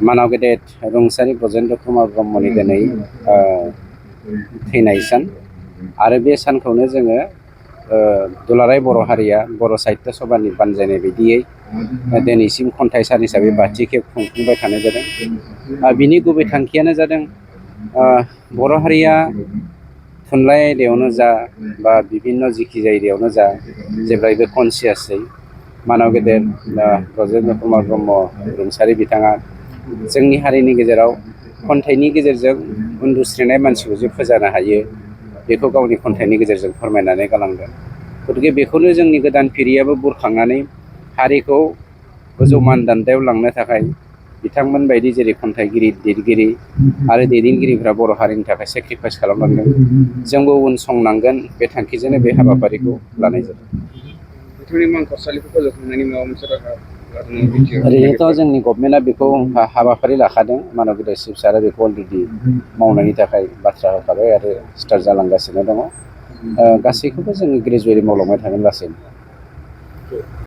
मानाव गेदेर रुंसारि ब्रजेन्द्र कुमार ब्रह्मनि दिनै थैनाय सान आरो बे सानखौनो जोङो दुलाराय बर' हारिया बर' साहित्य सभानि बानजायनाय बायदियै दिनैसिम खन्थाइ सान हिसाबै बाथि खेब खुंफुंबाय थानाय जादों। बिनि गुबै थांखियानो जादों बर' हारिया थुनलाइ आयदायावनो जा बा बिभिन्न जिखि जायगायावनो जा जेब्लायबो कनसियासै मानाव गेदेर ब्रजेन्द्र कुमार ब्रह्म रुंसारि बिथाङा जोंनि हारिनि गेजेराव खन्थाइनि गेजेरजों उन्दुस्रिनाय मानसिखौ जे फोजानो हायो बेखौ गावनि खन्थाइनि गेजेरजों फोरमायनानै गालांदों। गतिके बेखौनो जोंनि गोदान फिरियाबो बुरखांनानै हारिखौ गोजौ मानदान्दायाव लांनो थाखाय बिथांमोन बायदि जेरै खन्थाइगिरि लिरगिरि आरो दैदेनगिरिफ्रा बर' हारिनि थाखाय सेक्रिफाइस खालामलांदों, जोंबो उनसंनांगोन बे थांखिजोंनो बे हाबाफारिखौ लानाय जादों। ओरैनोथ' जोंनि गभर्नमेन्टआ बेखौ हाबाफारि लाखादों। मानाव गेदेर चिफ सारा बेखौ अलरेडि मावनायनि थाखाय बाथ्रा होखाबाय आरो स्टार्ट जालांगासिनो दङ। गासैखौबो जोङो ग्रेजुवेलि मावलांबाय थागोन लासैनो।